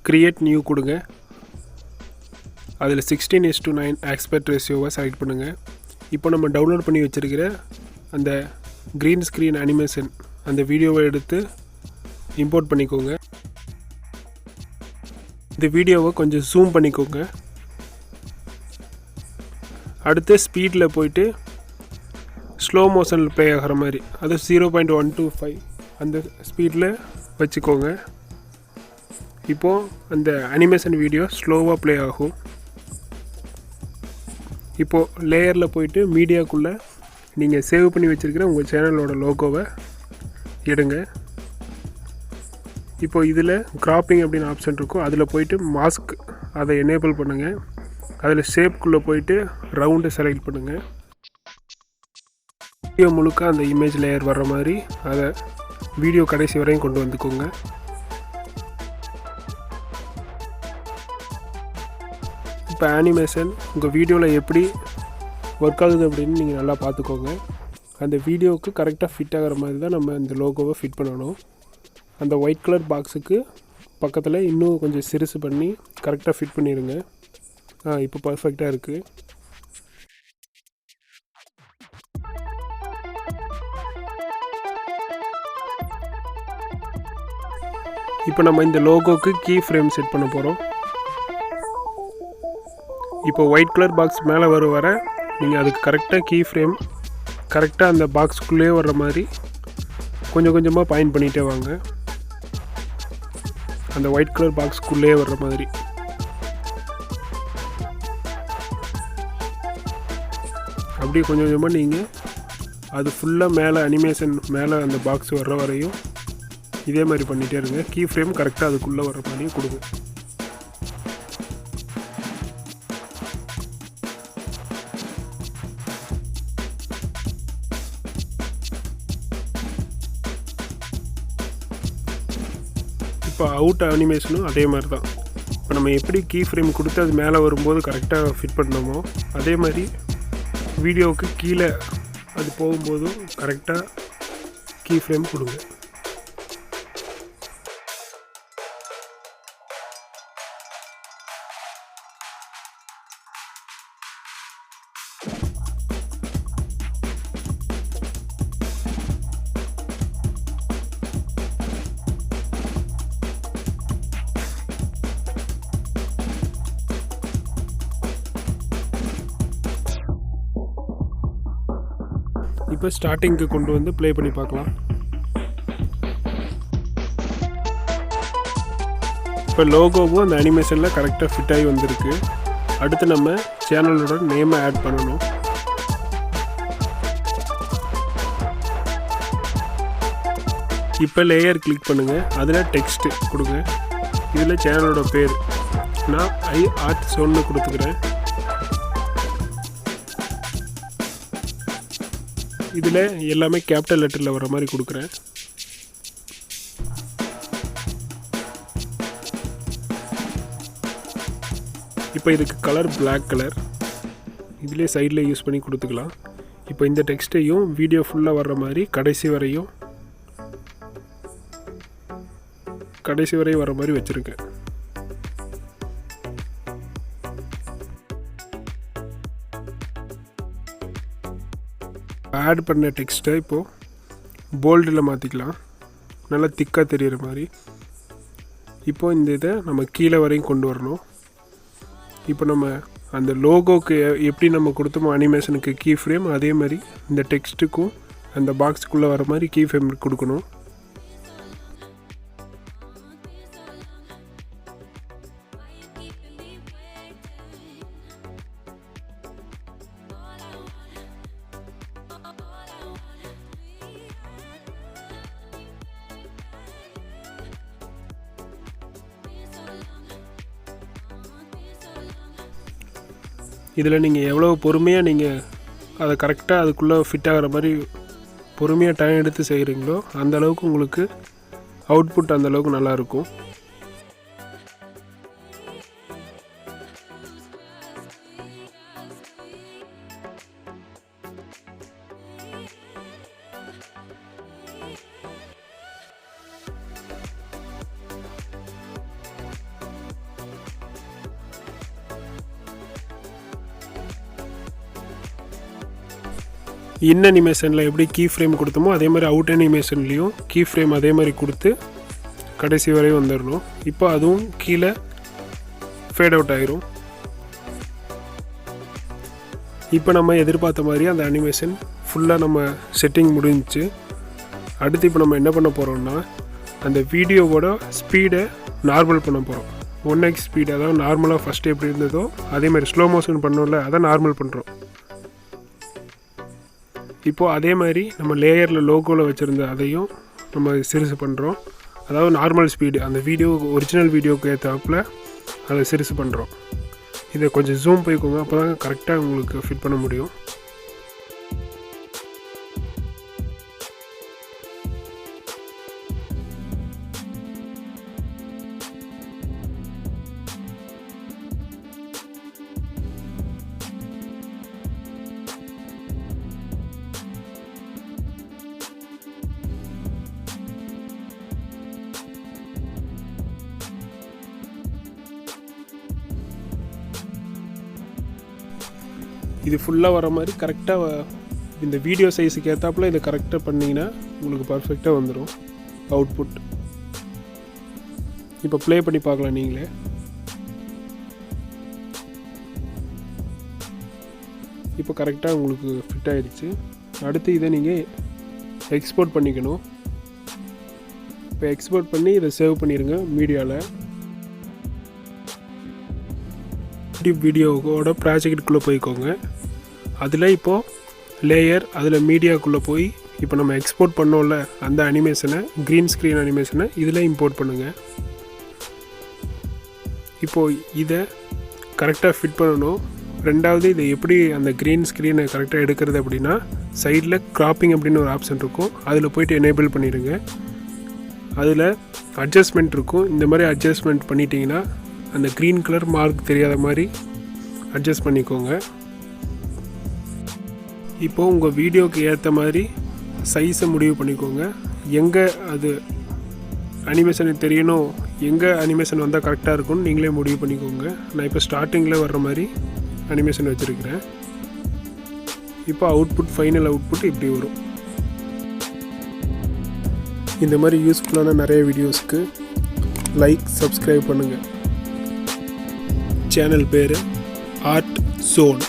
Create new கொடுங்க. அதில் 16:9 aspect ரேஷியோவை செலக்ட் பண்ணுங்கள். இப்போ நம்ம டவுன்லோட் பண்ணி வச்சுருக்கிற அந்த க்ரீன் ஸ்க்ரீன் அனிமேஷன் அந்த வீடியோவை எடுத்து இம்போர்ட் பண்ணிக்கோங்க. இந்த வீடியோவை கொஞ்சம் ஜூம் பண்ணிக்கோங்க. அடுத்து ஸ்பீடில் போயிட்டு ஸ்லோ மோஷனில் ப்ளே ஆகிற மாதிரி, அது 0.125 அந்த ஸ்பீடில் வச்சுக்கோங்க. இப்போது அந்த அனிமேஷன் வீடியோ ஸ்லோவாக ப்ளே ஆகும். இப்போது லேயரில் போயிட்டு மீடியாக்குள்ளே நீங்கள் சேவ் பண்ணி வச்சுருக்கிற உங்கள் சேனலோட லோகோவை எடுங்க. இப்போ இதில் கிராப்பிங் அப்படின்னு ஆப்ஷன் இருக்கும், அதில் போயிட்டு மாஸ்க் அதை எனேபிள் பண்ணுங்கள். அதில் ஷேப்குள்ளே போயிட்டு ரவுண்டு செலக்ட் பண்ணுங்கள். வீடியோ முழுக்க அந்த இமேஜ் லேயர் வர்ற மாதிரி அதை வீடியோ கடைசி வரையும் கொண்டு வந்துக்கோங்க. இப்போ அனிமேஷன் உங்கள் வீடியோவில் எப்படி ஒர்க் ஆகுது அப்படின்னு நீங்கள் நல்லா பார்த்துக்கோங்க. அந்த வீடியோவுக்கு கரெக்டாக ஃபிட் ஆகிற மாதிரி தான் நம்ம இந்த லோகோவை ஃபிட் பண்ணணும். அந்த ஒயிட் கலர் பாக்ஸுக்கு பக்கத்தில் இன்னும் கொஞ்சம் சிறுசு பண்ணி கரெக்டாக ஃபிட் பண்ணிடுங்க. இப்போ பர்ஃபெக்டாக இருக்குது. இப்போ நம்ம இந்த லோகோவுக்கு கீ ஃப்ரேம் செட் பண்ண போகிறோம். இப்போ ஒயிட் கலர் பாக்ஸ் மேலே வர நீங்கள் அதுக்கு கரெக்டாக கீ ஃப்ரேம் கரெக்டாக அந்த பாக்ஸுக்குள்ளே வர்ற மாதிரி கொஞ்சம் கொஞ்சமாக பாயிண்ட் பண்ணிகிட்டே வாங்க. அந்த ஒயிட் கலர் பாக்ஸுக்குள்ளே வர்ற மாதிரி. அப்படியே கொஞ்சம் கொஞ்சமாக நீங்கள் அது ஃபுல்லாக மேலே அனிமேஷன் மேலே அந்த பாக்ஸ் வர்ற வரையும் இதே மாதிரி பண்ணிகிட்டே இருங்க. கீ ஃப்ரேம் கரெக்டாக அதுக்குள்ளே வர்ற மாதிரியும் கொடுங்க. இப்போ அவுட் அனிமேஷனும் அதே மாதிரி தான். இப்போ நம்ம எப்படி கீ ஃப்ரேம் கொடுத்து அது மேலே வரும்போது கரெக்டாக ஃபிட் பண்ணோமோ அதே மாதிரி வீடியோவுக்கு கீழே அது போகும்போதும் கரெக்டாக கீ ஃப்ரேம் கொடுங்க. இப்போ ஸ்டார்டிங்க்கு கொண்டு வந்து ப்ளே பண்ணி பார்க்கலாம். இப்போ லோகோவும் அந்த அனிமேஷனில் கரெக்டாக ஃபிட் ஆகி வந்திருக்கு. அடுத்து நம்ம சேனலோட நேமை ஆட் பண்ணணும். இப்போ லேயர் கிளிக் பண்ணுங்கள், அதில் டெக்ஸ்ட்டு கொடுங்க. இதில் சேனலோட பேர் நான் iartzone கொடுத்துக்கிறேன். இதில் எல்லாமே கேபிட்டல் லெட்டரில் வர மாதிரி கொடுக்குறேன். இப்போ இதுக்கு கலர் பிளாக் கலர் இதிலே சைடில் யூஸ் பண்ணி கொடுத்துக்கலாம். இப்போ இந்த டெக்ஸ்ட்டையும் வீடியோ ஃபுல்லாக வர்ற மாதிரி கடைசி வரையும் வர மாதிரி வச்சுருக்கேன். ஆட் பண்ண டெக்ஸ்ட்டை இப்போது போல்டில் மாற்றிக்கலாம், நல்லா திக்காக தெரிகிற மாதிரி. இப்போது இந்த இதை நம்ம கீழே வரையும் கொண்டு வரணும். இப்போ நம்ம அந்த லோகோக்கு எப்படி நம்ம கொடுத்தோமோ அனிமேஷனுக்கு கீ ஃப்ரேம், அதே மாதிரி இந்த டெக்ஸ்ட்டுக்கும் அந்த பாக்ஸுக்குள்ளே வர மாதிரி கீ ஃப்ரேம் கொடுக்கணும். இதில் நீங்கள் எவ்வளோ பொறுமையாக நீங்கள் அதை கரெக்டாக அதுக்குள்ளே ஃபிட் ஆகிற மாதிரி பொறுமையாக டைம் எடுத்து செய்கிறீங்களோ அந்தளவுக்கு உங்களுக்கு அவுட்புட் அந்தளவுக்கு நல்லாயிருக்கும். இன் அனிமேஷனில் எப்படி கீ ஃப்ரேம் கொடுத்தோமோ அதே மாதிரி அவுட் அனிமேஷன்லேயும் கீ ஃப்ரேம் அதே மாதிரி கொடுத்து கடைசி வரை வந்துடணும். இப்போ அதுவும் கீழே ஃபேட் அவுட் ஆயிரும். இப்போ நம்ம எதிர்பார்த்த மாதிரி அந்த அனிமேஷன் ஃபுல்லாக நம்ம செட்டிங் முடிஞ்சிச்சு. அடுத்து இப்போ நம்ம என்ன பண்ண போகிறோம்னா அந்த வீடியோவோட ஸ்பீடை நார்மல் பண்ண போகிறோம். 1x ஸ்பீடு, அதாவது நார்மலாக ஃபஸ்ட்டு எப்படி இருந்ததோ அதே மாதிரி ஸ்லோ மோஷன் பண்ணோம்ல, அதை நார்மல் பண்ணுறோம். இப்போது அதே மாதிரி நம்ம லேயரில் லோகோவில் வச்சுருந்த அதையும் நம்ம சிறுசு பண்ணுறோம். அதாவது நார்மல் ஸ்பீடு அந்த வீடியோ ஒரிஜினல் வீடியோவுக்கு ஏற்றாப்புல அதை சிறுசு பண்ணுறோம். இதை கொஞ்சம் ஜூம் போய்க்கோங்க, அப்போ தான் கரெக்டாக உங்களுக்கு ஃபிட் பண்ண முடியும். இது ஃபுல்லாக வர மாதிரி கரெக்டாக இந்த வீடியோ சைஸுக்கு ஏற்றாப்புல இதை கரெக்டாக பண்ணிங்கன்னா உங்களுக்கு பர்ஃபெக்டாக வந்துடும் அவுட்புட். இப்போ ப்ளே பண்ணி பார்க்கலாம் நீங்களே. இப்போ கரெக்டாக உங்களுக்கு ஃபிட் ஆகிடுச்சு. அடுத்து இதை நீங்கள் எக்ஸ்போர்ட் பண்ணிக்கணும். இப்போ எக்ஸ்போர்ட் பண்ணி இதை சேவ் பண்ணிடுங்க மீடியாவில். யூடியூப் வீடியோவோட ப்ராஜெக்டுக்குள்ளே போய்க்கோங்க. அதில் இப்போது லேயர், அதில் மீடியாக்குள்ளே போய் இப்போ நம்ம எக்ஸ்போர்ட் பண்ணோம்ல அந்த அனிமேஷனை, க்ரீன் ஸ்க்ரீன் அனிமேஷனை இதில் இம்போர்ட் பண்ணுங்கள். இப்போது இதை கரெக்டாக ஃபிட் பண்ணணும். ரெண்டாவது இதை எப்படி அந்த க்ரீன் ஸ்க்ரீனை கரெக்டாக எடுக்கிறது அப்படின்னா சைடில் க்ராப்பிங் அப்படின்னு ஒரு ஆப்ஷன் இருக்கும், அதில் போய்ட்டு எனேபிள் பண்ணிடுங்க. அதில் அட்ஜஸ்ட்மெண்ட் இருக்கும். இந்த மாதிரி அட்ஜஸ்ட்மெண்ட் பண்ணிட்டீங்கன்னா அந்த க்ரீன் கலர் மார்க் தெரியாத மாதிரி அட்ஜஸ்ட் பண்ணிக்கோங்க. இப்போது உங்கள் வீடியோவுக்கு ஏற்ற மாதிரி சைஸை முடிவு பண்ணிக்கோங்க. எங்கே அது அனிமேஷன் தெரியணும், எங்கே அனிமேஷன் வந்தால் கரெக்டாக இருக்கும்னு நீங்களே முடிவு பண்ணிக்கோங்க. நான் இப்போ ஸ்டார்டிங்கில் வர்ற மாதிரி அனிமேஷன் வச்சுருக்கிறேன். இப்போ அவுட்புட், ஃபைனல் அவுட்புட் இப்படி வரும். இந்த மாதிரி யூஸ்ஃபுல்லான நிறைய வீடியோஸ்க்கு லைக், சப்ஸ்கிரைப் பண்ணுங்கள். சேனல் பேர் ஆர்ட் ஜோன்.